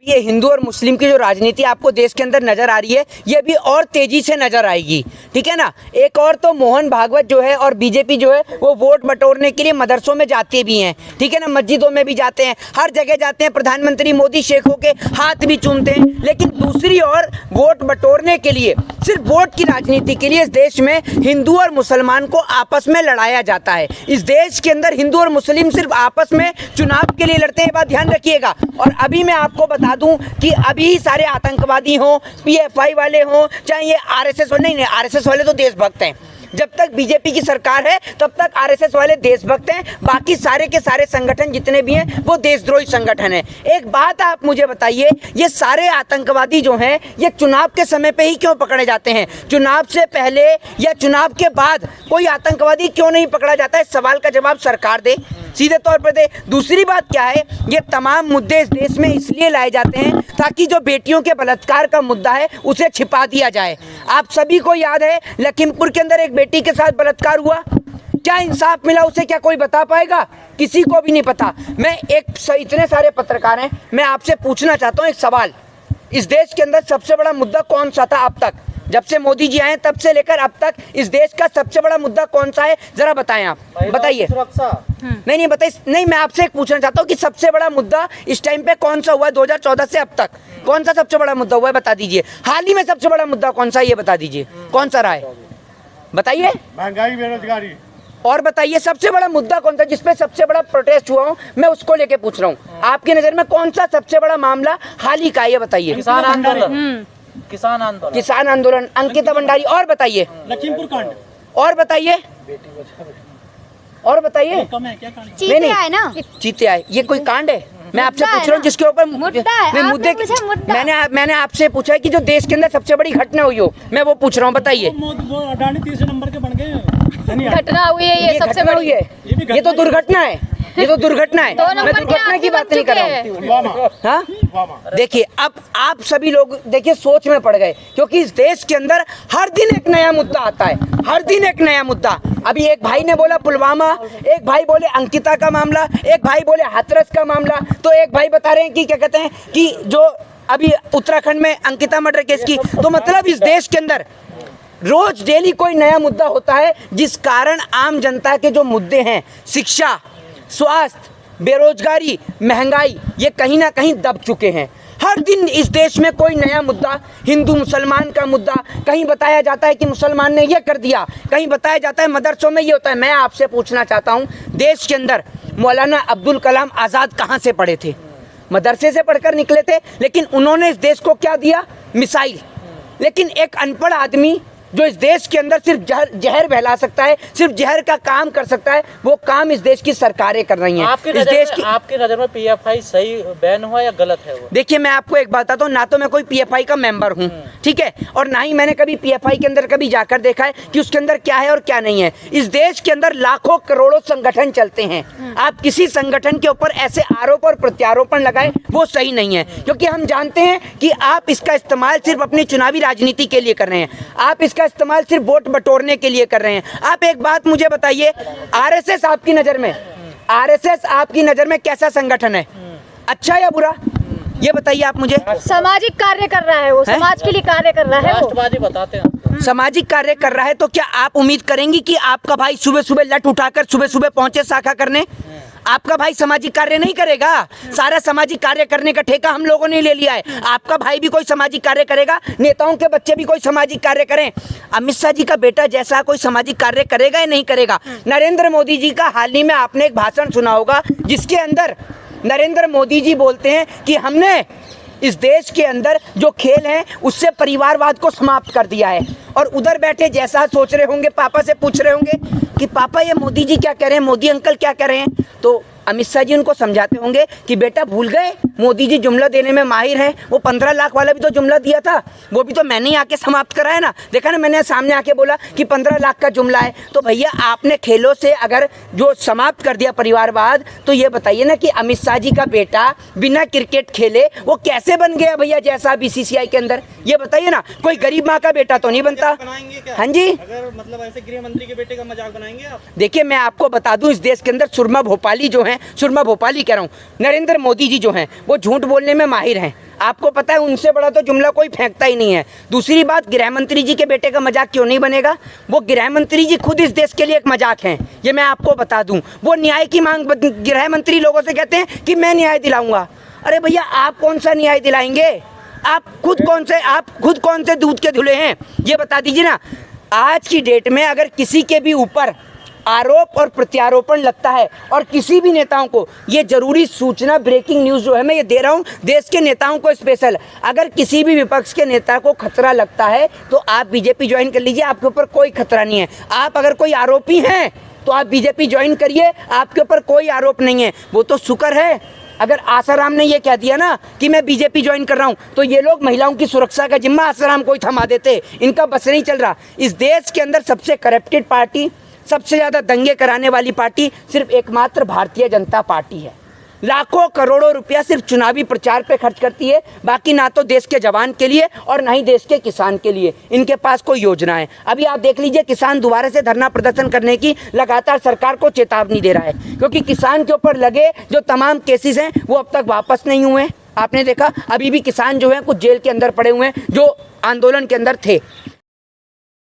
ये हिंदू और मुस्लिम की जो राजनीति आपको देश के अंदर नजर आ रही है, ये भी और तेजी से नजर आएगी, ठीक है ना। एक और तो मोहन भागवत जो है और बीजेपी जो है वो वोट बटोरने के लिए मदरसों में जाते भी हैं, ठीक है ना, मस्जिदों में भी जाते हैं, हर जगह जाते हैं। प्रधानमंत्री मोदी शेखों के हाथ भी चूमते हैं। लेकिन दूसरी ओर वोट बटोरने के लिए, सिर्फ वोट की राजनीति के लिए इस देश में हिंदू और मुसलमान को आपस में लड़ाया जाता है। इस देश के अंदर हिंदू और मुस्लिम सिर्फ आपस में चुनाव के लिए लड़ते हैं, ये बात ध्यान रखिएगा। और अभी मैं आपको बता दूं कि अभी सारे आतंकवादी हों, पीएफआई वाले हों, चाहे ये आरएसएस वाले, नहीं आरएसएस वाले तो देशभक्त हैं। जब तक बीजेपी की सरकार है तब तक आरएसएस वाले देशभक्त हैं, बाकी सारे के सारे संगठन जितने भी हैं वो देशद्रोही संगठन है। एक बात आप मुझे बताइए, ये सारे आतंकवादी जो हैं ये चुनाव के समय पे ही क्यों पकड़े जाते हैं? चुनाव से पहले या चुनाव के बाद कोई आतंकवादी क्यों नहीं पकड़ा जाता है? सवाल का जवाब सरकार दे, सीधे तौर पर दे। दूसरी बात क्या है, ये तमाम मुद्दे इस देश में इसलिए लाए जाते हैं ताकि जो बेटियों के बलात्कार का मुद्दा है उसे छिपा दिया जाए। आप सभी को याद है लखीमपुर के अंदर एक बेटी के साथ बलात्कार हुआ, क्या इंसाफ मिला उसे? क्या कोई बता पाएगा? किसी को भी नहीं पता। मैं इतने सारे पत्रकार हैं, मैं आपसे पूछना चाहता हूँ एक सवाल, इस देश के अंदर सबसे बड़ा मुद्दा कौन सा था अब तक? जब से मोदी जी आए तब से लेकर अब तक इस देश का सबसे बड़ा मुद्दा कौन सा है? जरा बताएं आप, बताइए। नहीं बताइए, नहीं मैं आपसे एक पूछना चाहता हूँ कि सबसे बड़ा मुद्दा इस टाइम पे कौन सा हुआ है? 2014 से अब तक कौन सा सबसे बड़ा मुद्दा हुआ है? बता दीजिए। हाल ही में सबसे बड़ा मुद्दा कौन सा है ये बता दीजिए, कौन सा रहा है? बताइए। महंगाई, बेरोजगारी। और बताइए सबसे बड़ा मुद्दा कौन सा जिसपे सबसे बड़ा प्रोटेस्ट हुआ हो? मैं उसको लेके पूछ रहा हूँ। आपकी नजर में कौन सा सबसे बड़ा मामला हाल ही का, ये बताइए। किसान आंदोलन। किसान आंदोलन, अंकिता भंडारी। और बताइए, लखीमपुर कांड। और बताइए, और बताइए। चीते आए ना, चीते आए, ये कोई कांड है? मैं आपसे पूछ रहा हूँ जिसके ऊपर मैंने आपसे पूछा है कि जो देश के अंदर सबसे बड़ी घटना हुई हो, मैं वो पूछ रहा हूँ, बताइए। अडानी तीसरे नंबर के बन गए। घटना हुई है, ये सबसे बड़ी है। ये तो दुर्घटना है, ये तो दुर्घटना है। मैं दुर्घटना की बात नहीं कर रहा हूँ। हाँ देखिए, अब आप सभी लोग देखिए सोच में पड़ गए, क्योंकि इस देश के अंदर हर दिन एक नया मुद्दा आता है, हर दिन एक नया मुद्दा। अभी एक भाई ने बोला पुलवामा, एक भाई बोले अंकिता का मामला, एक भाई बोले हाथरस का मामला, तो एक भाई बता रहे हैं कि क्या कहते हैं कि जो अभी उत्तराखंड में अंकिता मर्डर केस की। तो मतलब इस देश के अंदर रोज डेली कोई नया मुद्दा होता है, जिस कारण आम जनता के जो मुद्दे हैं, शिक्षा, स्वास्थ्य, बेरोजगारी, महंगाई, ये कहीं ना कहीं दब चुके हैं। हर दिन इस देश में कोई नया मुद्दा, हिंदू मुसलमान का मुद्दा, कहीं बताया जाता है कि मुसलमान ने ये कर दिया, कहीं बताया जाता है मदरसों में ये होता है। मैं आपसे पूछना चाहता हूँ, देश के अंदर मौलाना अब्दुल कलाम आज़ाद कहाँ से पढ़े थे? मदरसे से पढ़कर निकले थे, लेकिन उन्होंने इस देश को क्या दिया? मिसाइल। लेकिन एक अनपढ़ आदमी जो इस देश के अंदर सिर्फ जहर फैला सकता है, सिर्फ जहर का काम कर सकता है, वो काम इस देश की सरकारें कर रही हैं। आपकी नजर में पीएफआई सही बैन हुआ या गलत है वो? देखिए मैं आपको एक बात बताता हूँ, ना तो मैं कोई पीएफआई का मेंबर हूँ, ठीक है, और ना ही मैंने कभी पीएफआई के अंदर कभी जाकर देखा है कि उसके अंदर क्या है और क्या नहीं है। इस देश के अंदर लाखों करोड़ों संगठन चलते हैं। आप किसी संगठन के ऊपर ऐसे आरोप और प्रत्यारोपण लगाए, वो सही नहीं है, क्योंकि हम जानते हैं कि आप इसका इस्तेमाल सिर्फ अपनी चुनावी राजनीति के लिए कर रहे हैं, आप इसका इस्तेमाल सिर्फ वोट बटोरने के लिए कर रहे हैं। आप एक बात मुझे बताइए, आरएसएस आपकी नजर में, आरएसएस आपकी नजर में कैसा संगठन है? अच्छा या बुरा? ये बताइए आप मुझे। सामाजिक कार्य कर रहा है वो, समाज के लिए कार्य कर रहा है वो। राष्ट्रवादी बताते हैं। सामाजिक कार्य कर रहा है, तो क्या आप उम्मीद करेंगी कि आपका भाई सुबह सुबह लट उठाकर सुबह सुबह पहुंचे शाखा करने? आपका भाई सामाजिक कार्य नहीं करेगा। सारा सामाजिक कार्य करने का ठेका हम लोगों ने ले लिया है। आपका भाई भी कोई सामाजिक कार्य करेगा, नेताओं के बच्चे भी कोई सामाजिक कार्य करें। अमित शाह जी का बेटा जैसा कोई सामाजिक कार्य करेगा या नहीं करेगा? नरेंद्र मोदी जी का हाल ही में आपने एक भाषण सुना होगा, जिसके अंदर नरेंद्र मोदी जी बोलते हैं कि हमने इस देश के अंदर जो खेल है उससे परिवारवाद को समाप्त कर दिया है। और उधर बैठे जैसा सोच रहे होंगे, पापा से पूछ रहे होंगे कि पापा ये मोदी जी क्या कह रहे हैं, मोदी अंकल क्या कह रहे हैं, तो अमित शाह जी उनको समझाते होंगे कि बेटा भूल गए, मोदी जी जुमला देने में माहिर हैं। वो 15 लाख वाला भी तो जुमला दिया था, वो भी तो मैंने ही आके समाप्त कराया ना। देखा ना, मैंने सामने आके बोला कि 15 लाख का जुमला है। तो भैया आपने खेलों से अगर जो समाप्त कर दिया परिवारवाद, तो ये बताइए ना कि अमित शाह जी का बेटा बिना क्रिकेट खेले वो कैसे बन गया भैया जैसा बीसीसीआई के अंदर? ये बताइए ना, कोई गरीब माँ का बेटा तो नहीं बनता। हाँ जी, अगर मतलब ऐसे गृह मंत्री के बेटे का मजाक बनाएंगे आप? देखिए मैं आपको बता दूं, इस देश के अंदर सुरमा भोपाली जो है सिर्फ मैं भोपाली कह रहा हूँ, नरेंद्र मोदी जी जो हैं वो झूठ बोलने में माहिर हैं। आपको पता है उनसे बड़ा तो जुमला कोई फेंकता ही नहीं है। दूसरी बात, गृह मंत्री जी के बेटे का मजाक क्यों नहीं बनेगा? वो गृह मंत्री जी खुद इस देश के लिए एक मजाक हैं, ये मैं आपको बता दूं। वो न्याय की मांग, गृह मंत्री लोगों से कहते हैं कि मैं न्याय दिलाऊंगा। अरे भैया, आप कौन सा न्याय दिलाएंगे? आप खुद कौन से दूध के धुले हैं, ये बता दीजिए ना। आज की डेट में अगर किसी के भी ऊपर आरोप और प्रत्यारोपण लगता है और किसी भी नेताओं को, ये जरूरी सूचना, ब्रेकिंग न्यूज़ जो है मैं ये दे रहा हूँ देश के नेताओं को स्पेशल, अगर किसी भी विपक्ष के नेता को खतरा लगता है तो आप बीजेपी ज्वाइन कर लीजिए, आपके ऊपर कोई खतरा नहीं है। आप अगर कोई आरोपी हैं तो आप बीजेपी ज्वाइन करिए, आपके ऊपर कोई आरोप नहीं है। वो तो शुक्र है अगर आसाराम ने ये कह दिया ना कि मैं बीजेपी ज्वाइन कर रहा हूँ, तो ये लोग महिलाओं की सुरक्षा का जिम्मा आसाराम को ही थमा देते। इनका बस नहीं चल रहा। इस देश के अंदर सबसे करप्टेड पार्टी, सबसे ज़्यादा दंगे कराने वाली पार्टी सिर्फ एकमात्र भारतीय जनता पार्टी है। लाखों करोड़ों रुपया सिर्फ चुनावी प्रचार पे खर्च करती है, बाकी ना तो देश के जवान के लिए और ना ही देश के किसान के लिए इनके पास कोई योजना है। अभी आप देख लीजिए, किसान दोबारा से धरना प्रदर्शन करने की लगातार सरकार को चेतावनी दे रहा है, क्योंकि किसान के ऊपर लगे जो तमाम केसेस हैं वो अब तक वापस नहीं हुए। आपने देखा अभी भी किसान जो है कुछ जेल के अंदर पड़े हुए हैं जो आंदोलन के अंदर थे।